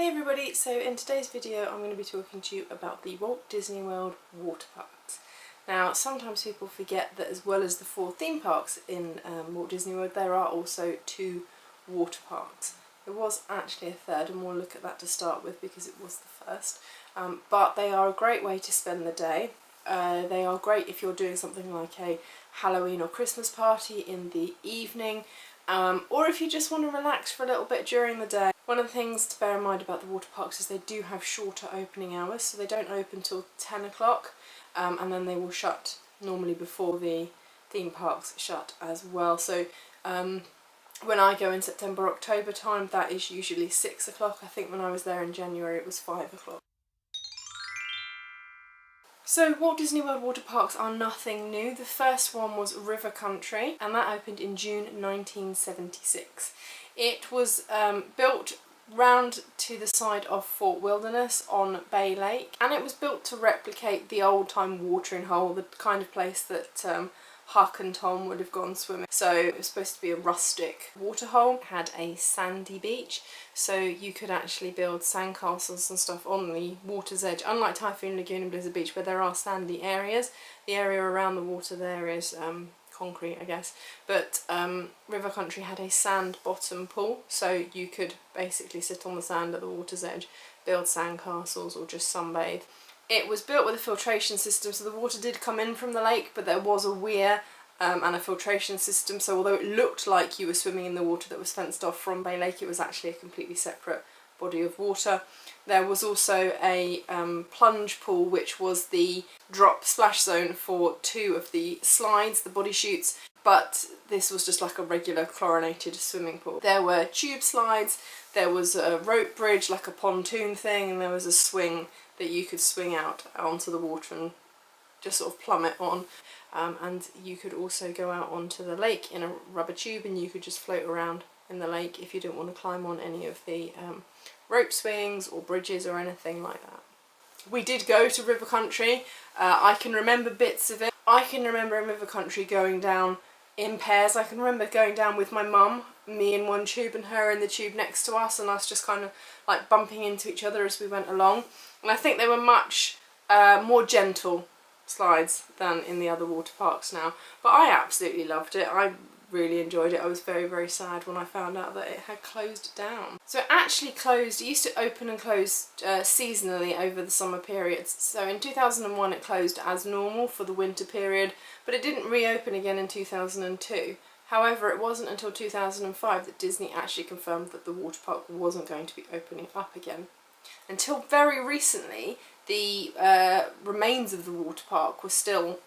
Hey everybody, so in today's video I'm going to be talking to you about the Walt Disney World water parks. Now sometimes people forget that as well as the 4 theme parks in Walt Disney World, there are also 2 water parks. There was actually a third, and we'll look at that to start with because it was the first. But they are a great way to spend the day. They are great if you're doing something like a Halloween or Christmas party in the evening, or if you just want to relax for a little bit during the day. One of the things to bear in mind about the water parks is they do have shorter opening hours, so they don't open till 10 o'clock, and then they will shut normally before the theme parks shut as well. So when I go in September, October time, that is usually 6 o'clock. I think when I was there in January it was 5 o'clock. So Walt Disney World water parks are nothing new. The first one was River Country, and that opened in June 1976. It was built round to the side of Fort Wilderness on Bay Lake, and it was built to replicate the old-time watering hole, the kind of place that Huck and Tom would have gone swimming. So it was supposed to be a rustic water hole. It had a sandy beach, so you could actually build sandcastles and stuff on the water's edge. Unlike Typhoon Lagoon and Blizzard Beach, where there are sandy areas, the area around the water there is concrete, I guess. But River Country had a sand bottom pool, so you could basically sit on the sand at the water's edge, build sandcastles or just sunbathe. It was built with a filtration system, so the water did come in from the lake, but there was a weir and a filtration system, so although it looked like you were swimming in the water that was fenced off from Bay Lake, it was actually a completely separate body of water. There was also a plunge pool, which was the drop splash zone for 2 of the slides, the body chutes, but this was just like a regular chlorinated swimming pool. There were tube slides, there was a rope bridge, like a pontoon thing, and there was a swing that you could swing out onto the water and just sort of plummet on. And you could also go out onto the lake in a rubber tube, and you could just float around in the lake if you didn't want to climb on any of the rope swings or bridges or anything like that. We did go to River Country. I can remember bits of it. I can remember in River Country going down in pairs. I can remember going down with my mum, me in one tube and her in the tube next to us, and us just kind of like bumping into each other as we went along. And I think they were much more gentle slides than in the other water parks now. But I absolutely loved it. I really enjoyed it. I was very, very sad when I found out that it had closed down. So it actually closed, it used to open and close seasonally over the summer periods. So in 2001 it closed as normal for the winter period, but it didn't reopen again in 2002. However, it wasn't until 2005 that Disney actually confirmed that the water park wasn't going to be opening up again. Until very recently, the remains of the water park were still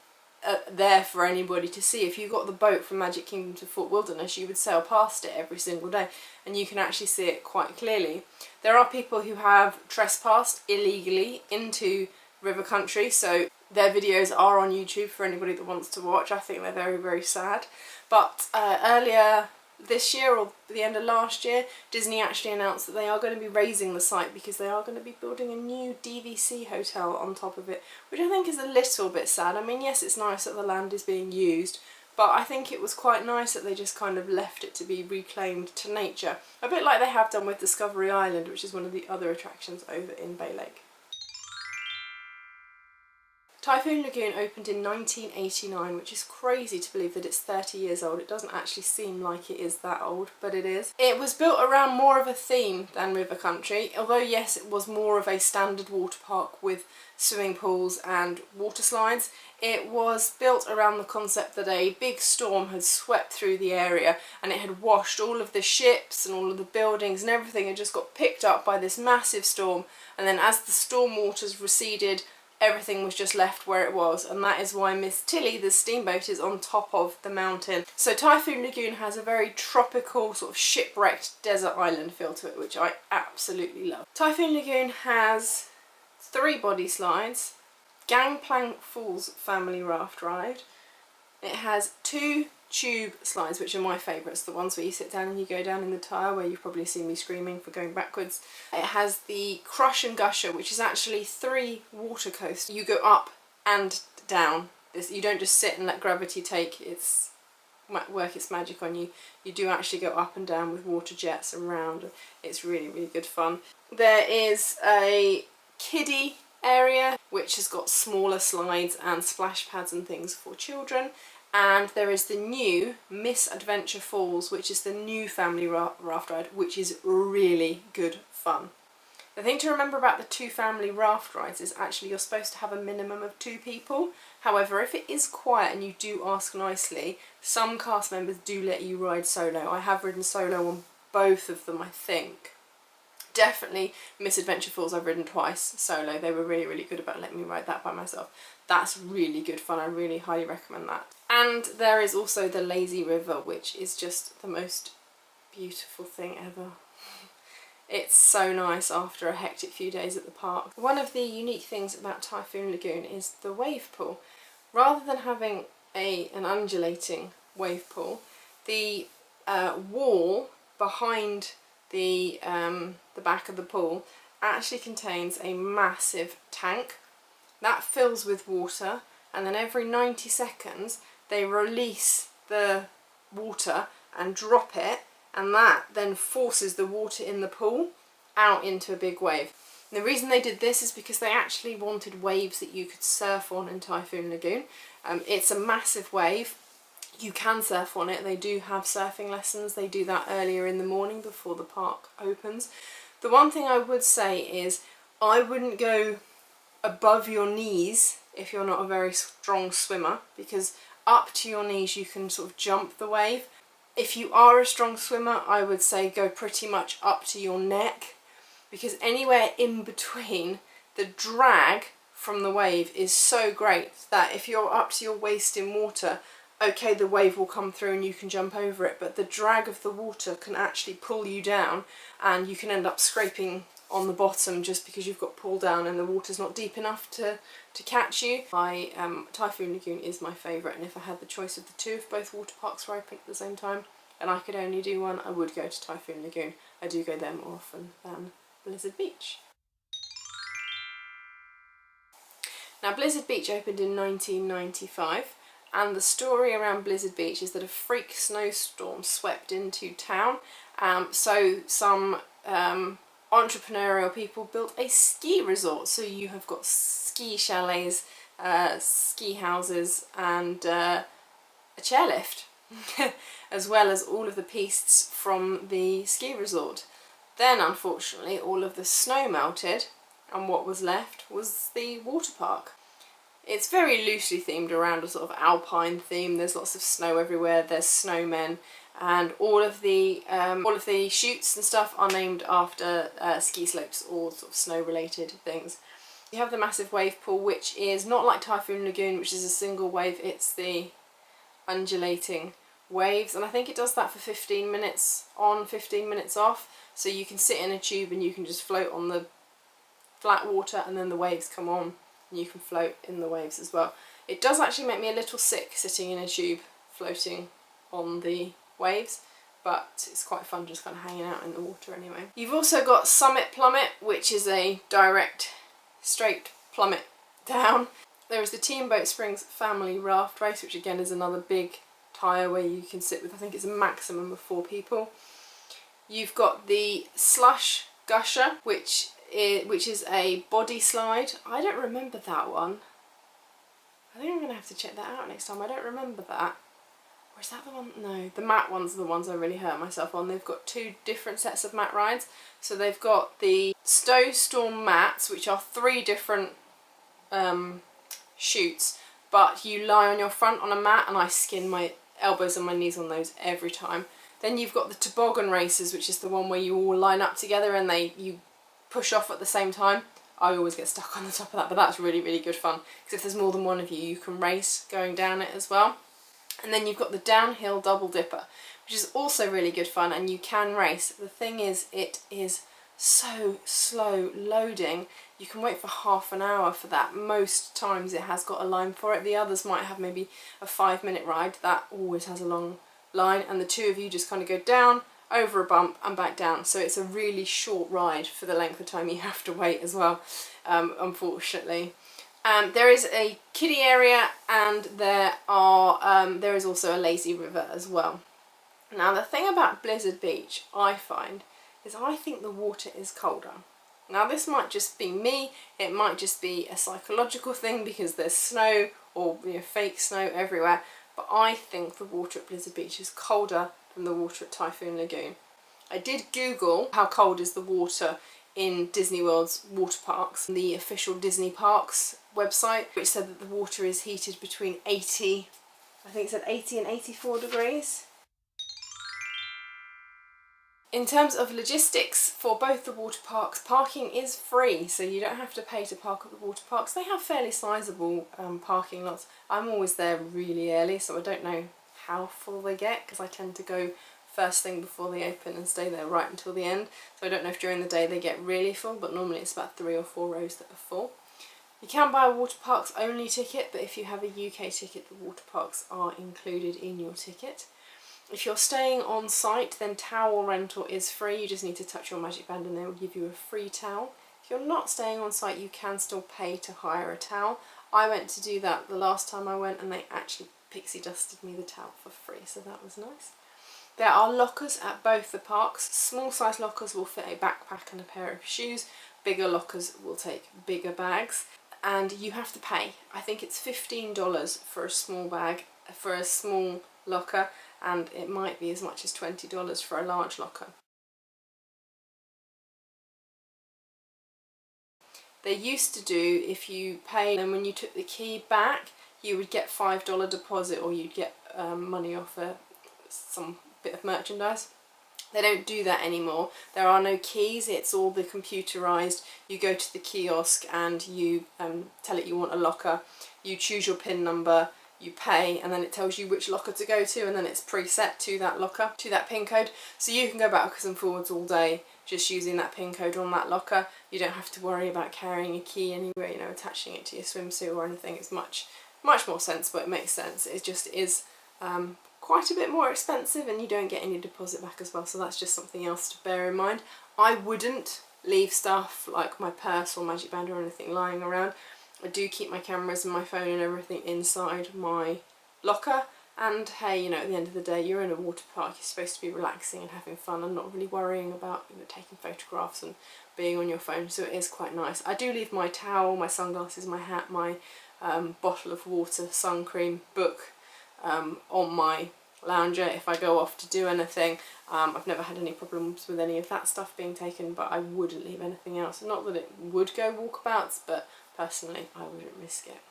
there for anybody to see. If you got the boat from Magic Kingdom to Fort Wilderness, you would sail past it every single day, and you can actually see it quite clearly. There are people who have trespassed illegally into River Country, so their videos are on YouTube for anybody that wants to watch. I think they're very, very sad. But earlier this year, or the end of last year, Disney actually announced that they are going to be raising the site because they are going to be building a new DVC hotel on top of it, which I think is a little bit sad. I mean, yes, it's nice that the land is being used, but I think it was quite nice that they just kind of left it to be reclaimed to nature, a bit like they have done with Discovery Island, which is one of the other attractions over in Bay Lake. Typhoon Lagoon opened in 1989, which is crazy to believe that it's 30 years old. It doesn't actually seem like it is that old, but it is. It was built around more of a theme than River Country, although yes, it was more of a standard water park with swimming pools and water slides. It was built around the concept that a big storm had swept through the area and it had washed all of the ships and all of the buildings, and everything had just got picked up by this massive storm, and then as the storm waters receded, everything was just left where it was, and that is why Miss Tilly, the steamboat, is on top of the mountain. So Typhoon Lagoon has a very tropical, sort of shipwrecked desert island feel to it, which I absolutely love. Typhoon Lagoon has 3 body slides, Gangplank Falls family raft ride. It has 2 tube slides, which are my favourites, the ones where you sit down and you go down in the tire, where you've probably seen me screaming for going backwards. It has the Crush and Gusher, which is actually 3 water coasters. You go up and down. You don't just sit and let gravity take. It's work its magic on you. You do actually go up and down with water jets around. It's really, really good fun. There is a kiddie area which has got smaller slides and splash pads and things for children. And there is the new Misadventure Falls, which is the new family raft ride, which is really good fun. The thing to remember about the two family raft rides is actually you're supposed to have a minimum of 2 people. However, if it is quiet and you do ask nicely, some cast members do let you ride solo. I have ridden solo on both of them, I think. Definitely Misadventure Falls I've ridden twice solo. They were really, really good about letting me ride that by myself. That's really good fun. I really highly recommend that. And there is also the Lazy River, which is just the most beautiful thing ever. It's so nice after a hectic few days at the park. One of the unique things about Typhoon Lagoon is the wave pool. Rather than having an undulating wave pool, the wall behind the back of the pool actually contains a massive tank that fills with water, and then every 90 seconds they release the water and drop it, and that then forces the water in the pool out into a big wave. And the reason they did this is because they actually wanted waves that you could surf on in Typhoon Lagoon. It's a massive wave. You can surf on it. They do have surfing lessons. They do that earlier in the morning before the park opens. The one thing I would say is I wouldn't go above your knees if you're not a very strong swimmer, because up to your knees you can sort of jump the wave. If you are a strong swimmer, I would say go pretty much up to your neck, because anywhere in between, the drag from the wave is so great that if you're up to your waist in water, okay, the wave will come through and you can jump over it, but the drag of the water can actually pull you down, and you can end up scraping on the bottom just because you've got pulled down and the water's not deep enough to catch you. Typhoon Lagoon is my favourite, and if I had the choice of the two, if both water parks were open at the same time and I could only do one, I would go to Typhoon Lagoon. I do go there more often than Blizzard Beach. Now, Blizzard Beach opened in 1995, and the story around Blizzard Beach is that a freak snowstorm swept into town, so some entrepreneurial people built a ski resort. So you have got ski chalets, ski houses, and a chairlift, as well as all of the pistes from the ski resort. Then, unfortunately, all of the snow melted, and what was left was the water park. It's very loosely themed around a sort of alpine theme. There's lots of snow everywhere. There's snowmen, and all of the chutes and stuff are named after ski slopes or sort of snow-related things. You have the massive wave pool, which is not like Typhoon Lagoon, which is a single wave. It's the undulating waves, and I think it does that for 15 minutes on, 15 minutes off. So you can sit in a tube and you can just float on the flat water, and then the waves come on and you can float in the waves as well. It does actually make me a little sick sitting in a tube floating on the waves, but it's quite fun just kind of hanging out in the water anyway. You've also got Summit Plummet, which is a direct straight plummet down. There is the Teamboat Springs Family Raft Race, which again is another big tyre where you can sit with, I think it's a maximum of 4 people. You've got the Slush Gusher, which is a body slide. I don't remember that one. I think I'm going to have to check that out next time. I don't remember that. Or is that the one? No, the mat ones are the ones I really hurt myself on. They've got 2 different sets of mat rides. So they've got the Snowstorm mats, which are 3 different chutes, but you lie on your front on a mat, and I skin my elbows and my knees on those every time. Then you've got the toboggan races, which is the one where you all line up together and you push off at the same time. I always get stuck on the top of that, but that's really, really good fun, because if there's more than one of you, you can race going down it as well. And then you've got the downhill double dipper, which is also really good fun, and you can race. The thing is, it is so slow loading. You can wait for half an hour for that. Most times it has got a line for it. The others might have maybe a 5-minute ride. That always has a long line, and the 2 of you just kind of go down, over a bump and back down. So it's a really short ride for the length of time you have to wait as well, unfortunately. There is a kiddie area, and there is also a lazy river as well. Now the thing about Blizzard Beach, I find, is I think the water is colder. Now this might just be me, it might just be a psychological thing because there's snow or fake snow everywhere, but I think the water at Blizzard Beach is colder than the water at Typhoon Lagoon. I did Google how cold is the water in Disney World's water parks, the official Disney Parks website, which said that the water is heated between 80, I think it said 80 and 84 degrees. In terms of logistics, for both the water parks, parking is free, so you don't have to pay to park at the water parks. They have fairly sizable parking lots. I'm always there really early, so I don't know how full they get, because I tend to go first thing before they open and stay there right until the end. So I don't know if during the day they get really full, but normally it's about 3 or 4 rows that are full. You can buy a water parks only ticket, but if you have a UK ticket, the water parks are included in your ticket. If you're staying on site, then towel rental is free. You just need to touch your magic band and they will give you a free towel. If you're not staying on site, you can still pay to hire a towel. I went to do that the last time I went, and they actually pixie dusted me the towel for free, so that was nice. There are lockers at both the parks. Small size lockers will fit a backpack and a pair of shoes. Bigger lockers will take bigger bags, and you have to pay. I think it's $15 for a small bag, for a small locker, and it might be as much as $20 for a large locker. They used to do, if you pay and when you took the key back, you would get $5 deposit, or you'd get money off some bit of merchandise. They don't do that anymore. There are no keys, it's all the computerized. You go to the kiosk and you tell it you want a locker, you choose your PIN number, you pay, and then it tells you which locker to go to, and then it's preset to that locker, to that PIN code. So you can go backwards and forwards all day just using that PIN code on that locker. You don't have to worry about carrying a key anywhere, attaching it to your swimsuit or anything. It's much more sensible. It makes sense. It just is quite a bit more expensive, and you don't get any deposit back as well, so that's just something else to bear in mind. I wouldn't leave stuff like my purse or magic band or anything lying around. I do keep my cameras and my phone and everything inside my locker, and hey, at the end of the day, you're in a water park, you're supposed to be relaxing and having fun and not really worrying about taking photographs and being on your phone, so it is quite nice. I do leave my towel, my sunglasses, my hat, my bottle of water, sun cream, book on my lounger if I go off to do anything. I've never had any problems with any of that stuff being taken, but I wouldn't leave anything else. Not that it would go walkabouts, but personally I wouldn't risk it.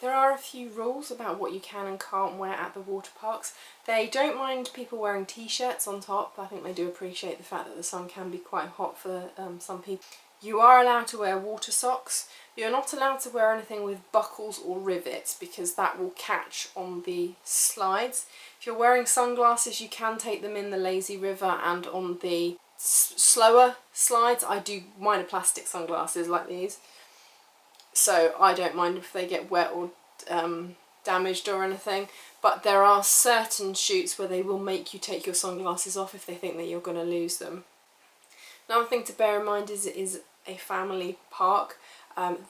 There are a few rules about what you can and can't wear at the water parks. They don't mind people wearing t-shirts on top. I think they do appreciate the fact that the sun can be quite hot for some people. You are allowed to wear water socks. You're not allowed to wear anything with buckles or rivets because that will catch on the slides. If you're wearing sunglasses, you can take them in the lazy river and on the slower slides. I do mine are plastic sunglasses like these, so I don't mind if they get wet or damaged or anything. But there are certain shoots where they will make you take your sunglasses off if they think that you're going to lose them. Another thing to bear in mind is it is a family park.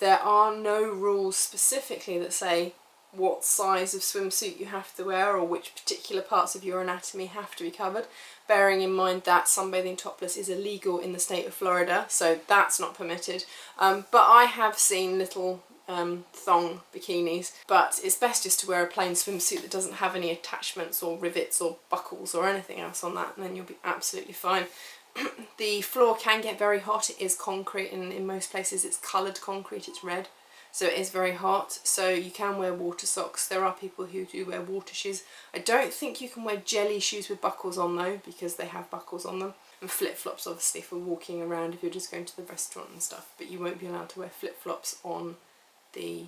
There are no rules specifically that say what size of swimsuit you have to wear or which particular parts of your anatomy have to be covered, bearing in mind that sunbathing topless is illegal in the state of Florida, so that's not permitted. But I have seen little thong bikinis, but it's best just to wear a plain swimsuit that doesn't have any attachments or rivets or buckles or anything else on that, and then you'll be absolutely fine. The floor can get very hot. It is concrete, and in most places it's coloured concrete, it's red, so it is very hot. So you can wear water socks. There are people who do wear water shoes. I don't think you can wear jelly shoes with buckles on though, because they have buckles on them. And flip-flops obviously for walking around if you're just going to the restaurant and stuff, but you won't be allowed to wear flip-flops on the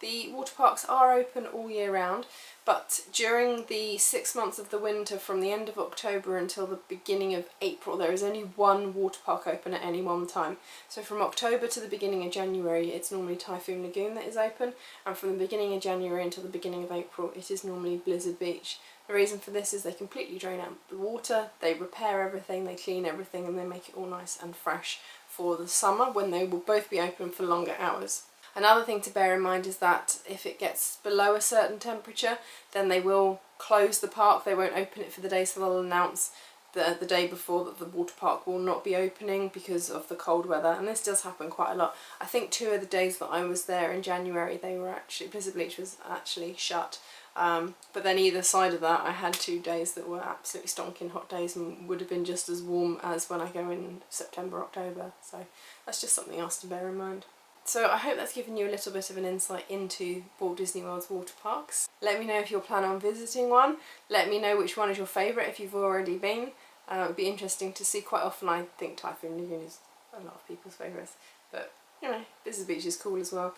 The water parks are open all year round, but during the 6 months of the winter, from the end of October until the beginning of April, there is only one water park open at any one time. So from October to the beginning of January, it's normally Typhoon Lagoon that is open, and from the beginning of January until the beginning of April, it is normally Blizzard Beach. The reason for this is they completely drain out the water, they repair everything, they clean everything, and they make it all nice and fresh for the summer, when they will both be open for longer hours. Another thing to bear in mind is that if it gets below a certain temperature, then they will close the park. They won't open it for the day, so they'll announce the day before that the water park will not be opening because of the cold weather, and this does happen quite a lot. I think 2 of the days that I was there in January, they were actually, Blizzard Beach was actually shut. But then either side of that, I had 2 days that were absolutely stonking hot days and would have been just as warm as when I go in September, October. So that's just something else to bear in mind. So I hope that's given you a little bit of an insight into Walt Disney World's water parks. Let me know if you're planning on visiting one. Let me know which one is your favourite if you've already been. It would be interesting to see. Quite often I think Typhoon Lagoon is a lot of people's favourites, but you know, Blizzard Beach is cool as well.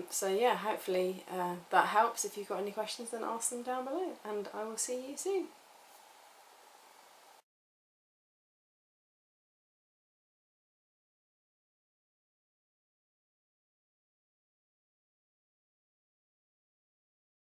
So yeah, hopefully that helps. If you've got any questions, then ask them down below, and I will see you soon.